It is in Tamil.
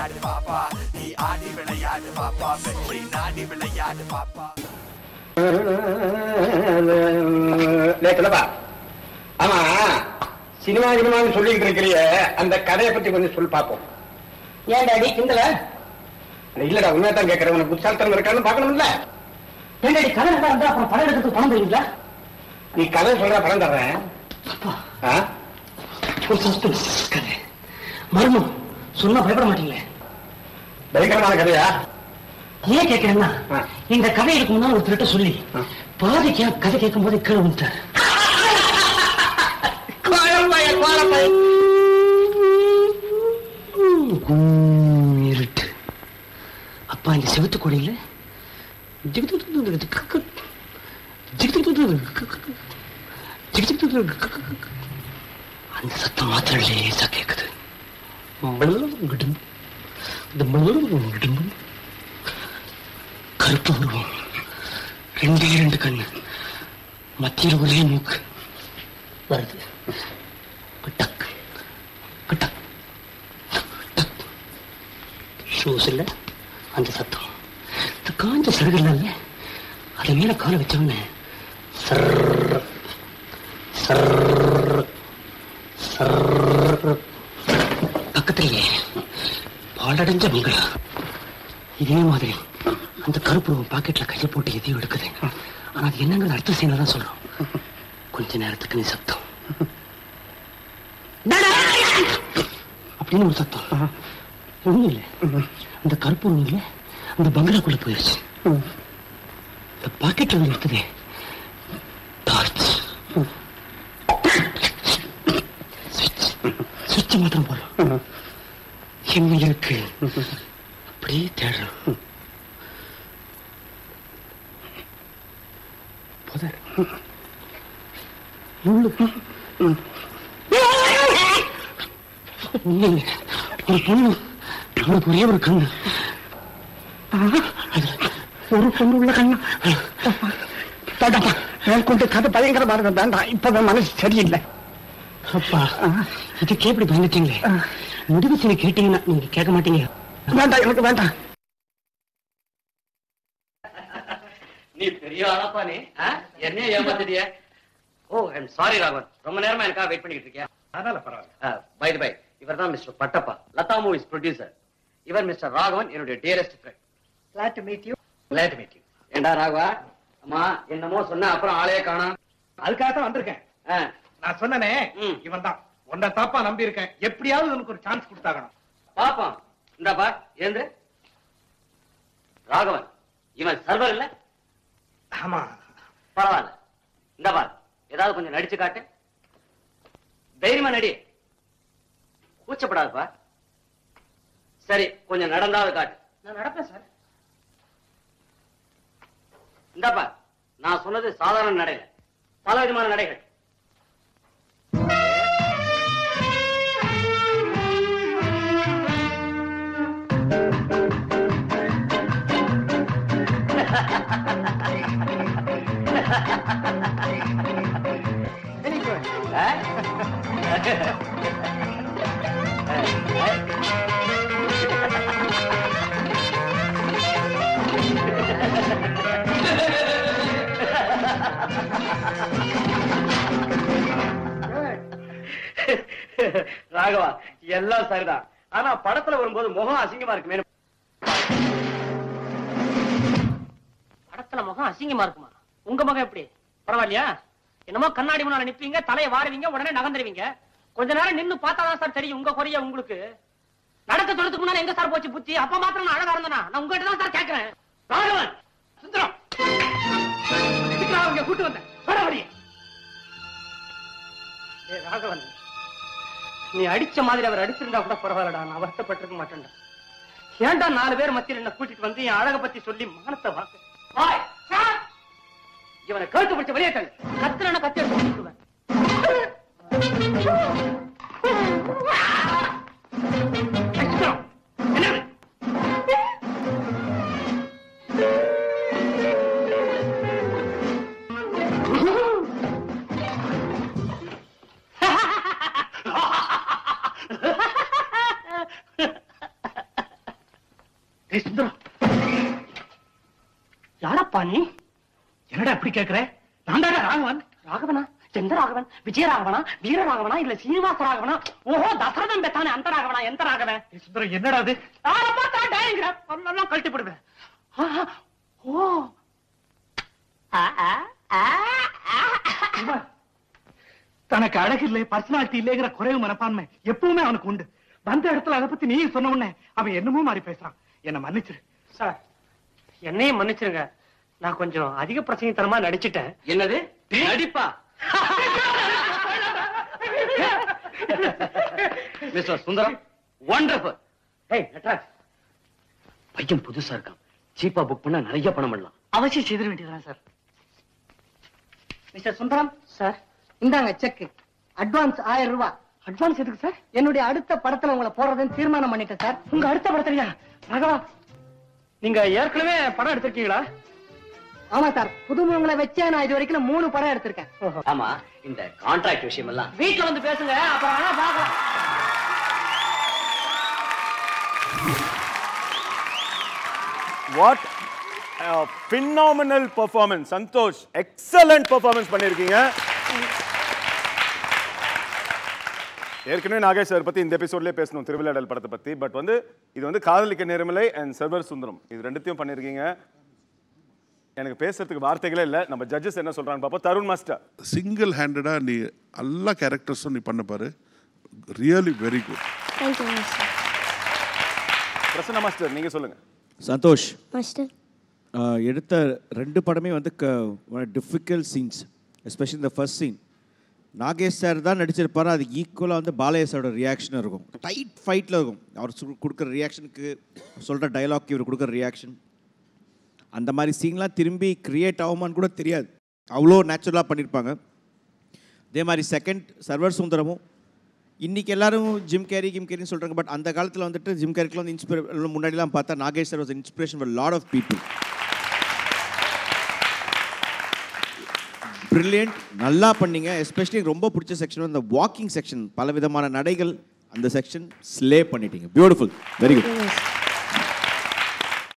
விளையாடு பாப்பா, நீ ஆடி விளையாடு பாப்பா, வெற்றி நாடி விளையாடு பாப்பா. ஆமா, சினிமா சினிமான்னு சொல்லிட்டு இருக்கிறிய அந்த கதையை பத்தி கொஞ்சம் சொல்லி பார்ப்போம். ஏன் டாடி கிண்டல? இல்லடா, உண்மையதான் கேட்கறேன். உனக்கு புத்தால்தரம் இருக்கான்னு பார்க்கணும்ல. ஏன்டாடி கதை நல்லா இருந்தா அப்புறம் படம் எடுக்கிறதுக்கு பணம் தருவீங்களா? நீ கதை சொல்ற படம் தர்றேன். ஒரு சஸ்பென்ஸ் கதை, மர்மம் சொன்னா பயப்பட மாட்டீங்களே? பயங்கரமான கதையா? ஏன் கேட்கிறேன்னா, இந்த கதை இருக்கு முன்னால ஒருத்தர்கிட்ட சொல்லி பாதிக்க கதை கேட்கும் போது கீழே விட்டார். இருட்டு. அப்பா இந்த செவத்து கொடியில அந்த சத்தம் மாத்திரம் லேசா கேக்குது. கருப்பு உருவம், 2 கண்ணு, மத்தியில் ஒரே மூக்கு வருது. ஷூஸ் இல்ல, அந்த சத்தம். இந்த காஞ்ச சருகல்ல அது மேல காலை வச்சோன்னு பக்கத்திலேயே பாலடைஞ்ச மங்களா. இதே மாதிரி அந்த கருப்பு பாக்கெட்ல கையை போட்டு எதையும் எடுக்குது. ஆனா அது என்னங்கிறது அடுத்த சீனை தான் சொல்றோம். கொஞ்ச நேரத்துக்கு நீ சத்தம் அப்படின்னு ஒரு சத்தம். ஒண்ணும் இல்லை, அந்த கருப்பு ஒண்ணு இல்லை, அந்த பங்களாக்குள்ள போயிடுச்சு. இந்த பாக்கெட்ல வந்து எடுத்ததே டார்ச். சுவிட்ச் மாத்திரம் போறோம். என்ன இருக்கு அப்படியே தேடுறோம். புதர், முள்ளு, ஒரு பொண்ணு, அவருக்கு ஒரே ஒரு கண்ணு, ஒரு பொண்ணு உள்ள கண்ணு. மேற்கொண்டு கதை பயங்கரமா இருக்க வேண்டாம், இப்பதான் மனசு சரியில்லை. அப்பா, இதுக்கே இப்படி பயந்துட்டீங்களே. முடிவு செய்ய கேட்டீங்கன்னா நீங்க கேட்க மாட்டீங்க. வேண்டாம், எனக்கு வேண்டாம். நீ பெரிய ஆளாப்பா. நீ என்ன ஏமாத்திட்டிய? ஓ, ஐம் சாரி ராகவன், ரொம்ப நேரமா எனக்காக வெயிட் பண்ணிட்டு இருக்கியா? அதனால பரவாயில்ல. பை தி பை, இவர் தான் mister Pattappa, Latha movies producer. இவர் மிஸ்டர் ராகவன், என்னுடைய dearest friend. Glad to meet you. Glad to meet you. ஏண்டா ராகவா, அம்மா என்னமோ சொன்ன அப்புறம் ஆளே காணோம். அதுக்காகத்தான் வந்திருக்கேன். நான் சொன்னனே, இவன் தான். உன்னை தாப்பா நம்பி இருக்கேன். எப்படியாவது உனக்கு ஒரு சான்ஸ் கொடுத்தாகணும். பாப்பா, இந்தாப்பா ஏந்து. ராகவன், இவன் சர்வர் இல்ல? ஆமா, பரவாயில்ல. இந்தாப்பா, ஏதாவது கொஞ்சம் நடிச்சு காட்டு. தைரியமா நடி, கூச்சப்படாதுப்பா. சரி, கொஞ்சம் நடந்தாவது காட்டு. நான் நடப்பேன் சார். இந்தாப்பா, நான் சொன்னது சாதாரண நடையில, பல விதமான நடைகள். Very good. ராகவா, எல்லாம் சரிதான். ஆனா படத்துல வரும்போது முகம் அசிங்கமா இருக்குமே. படத்துல முகம் அசிங்கமா இருக்குமா? உங்க முகம் எப்படி? பரவாயில்லையா? என்னமோ கண்ணாடி முன்னால நிப்பீங்க, தலையை வாருவீங்க, உடனே நகர்ந்துருவீங்க. கொஞ்ச நேரம் நின்னு பார்த்தாதான் சார் தெரியும் உங்க குறைய உங்களுக்கு. நடக்க தொடுறதுக்கு முன்னால எங்க சார் போச்சு புத்தி? அப்ப மாத்திரம் நான் அழகா இருந்தனா? நான் உங்ககிட்ட தான் சார் கேட்கிறேன். ராகவன், சுந்தரம், அவங்க கூட்டு வந்தேன். பரவாயில்லையே ராகவன், நீ அடிச்ச மாதிரி அவர் அடிச்சிருந்தா கூட பரவாயில்லடா, நான் வருத்தப்பட்டிருக்க மாட்டேன்டா. ஏன்டா 4 பேர் மத்தியில் என்ன கூட்டிட்டு வந்து என் அழக பத்தி சொல்லி மானத்தை வாங்க? இவனை கழுத்து பிடிச்ச வெளியே தள்ளு. கத்துறன கத்தி எடுத்து கொடுத்துருவேன். டேய் சுந்தரம், யாரப்பா நீ? என்னடா இப்படி கேக்குற? நான் தானே ராகவன். ராகவனா? எந்த ராகவன்? விஜய ராகவனா, வீர ராகவனா, இல்ல சீனிவாச ராகவனா? ஓஹோ, தசரதம் பெத்தானே அந்த ராகவனா? எந்த ராகவன்? டேய் சுந்தரம், என்னடா அது? எல்லாம் கழட்டி போடுவேன். ஓ தனக்கு அழகு இல்லை, பர்சனாலிட்டி இல்லைங்கிற குறைவு மனப்பான்மை எப்பவுமே அவனுக்கு உண்டு. வந்த இடத்துல அதை பத்தி நீ சொன்ன உடனே அவன் என்னமோ மாதிரி பேசுறான். என்ன மன்னிச்சிரு சார். என்னையும் மன்னிச்சிருங்க. நான் கொஞ்சம் அதிக பிரசங்கத்தனமா நடிச்சிட்டேன். என்னது நடிப்பா? Mister Sundaram, wonderful. ஏய் நட்ராஜ், பையன் புதுசா இருக்கான். சீப்பா புக் பண்ணா நிறைய பணம் பண்ணலாம். அவசியம் செய்திட வேண்டியதுதான் சார். மிஸ்டர் சுந்தரம் சார், இந்தாங்க செக். அட்வான்ஸ் 1000 ரூபாய். அட்வான்ஸ் எதுக்கு சார்? என்னுடைய அடுத்த படத்துல உங்களை போடுறதுன்னு தீர்மானம் பண்ணிட்டேன் சார். உங்க அடுத்த படத்துலயா? ராகவா, நீங்க ஏற்கனவே படம் எடுத்திருக்கீங்களா? ஆமா சார், புதுமுகங்களை வச்சே நான் இது வரைக்கும் 3 படம் எடுத்திருக்கேன். ஆமா, இந்த கான்ட்ராக்ட் விஷயம் எல்லாம் வீட்டுல வந்து பேசுங்க, அப்புறம் வேணா பார்க்கலாம். What phenomenal performance. Santhosh, excellent performance பண்ணிருக்கீங்க. ஏற்கனவே நாகேஷ் சார் பத்தி இந்த எபிசோட்லயே பேசணும், திருவிளையாடல் படத்தை பத்தி. பட் வந்து இது வந்து காதலிக்க நேரமில்லை அண்ட் சர்வர் சுந்தரம், இது ரெண்டுத்தையும் பண்ணிருக்கீங்க. எனக்கு பேசுறதுக்கு வார்த்தைகளே இல்லை. நம்ம ஜட்ஜஸ் என்ன சொல்றாங்க பாப்போம். தருண் மாஸ்டர், சிங்கிள் ஹேண்டடா நீ எல்லா கேரக்டர்ஸும் நீ பண்ண பாரு. Really very good. Thank you master. Prasanna master, நீங்க சொல்லுங்க. சந்தோஷ் மாஸ்டர், எடுத்த 2 படமே வந்து டிஃபிகல்ட் சீன்ஸ், எஸ்பெஷலி இந்த ஃபர்ஸ்ட் சீன். நாகேஷ் சார் தான் நடிச்சிருப்பாரு, அது ஈக்குவலாக வந்து பாலையா சாரோட ரியாக்ஷன் இருக்கும். டைட் ஃபைட்டில் இருக்கும். அவர் கொடுக்குற ரியாக்ஷனுக்கு, சொல்கிற டைலாக், இவர் கொடுக்குற ரியாக்ஷன், அந்த மாதிரி சீன்லாம் திரும்பி கிரியேட் ஆகுமான்னு கூட தெரியாது, அவ்வளோ நேச்சுரலாக பண்ணியிருப்பாங்க. அதே மாதிரி செகண்ட் சர்வர் சுந்தரமும், இன்றைக்கி எல்லாரும் ஜிம் கேரின்னு சொல்கிறாங்க. பட் அந்த காலத்தில் வந்துட்டு ஜிம் கேரிக்கெலாம் வந்து முன்னாடிலாம் பார்த்தா Nagesh sir was inspiration for lot of people. Brilliant, நல்லா பண்ணீங்க. எஸ்பெஷலி ரொம்ப பிடிச்ச செக்ஷன் அந்த வாக்கிங் செக்ஷன், பல விதமான நடைகள், அந்த செக்ஷன் ஸ்லே பண்ணிட்டீங்க. Beautiful, very good.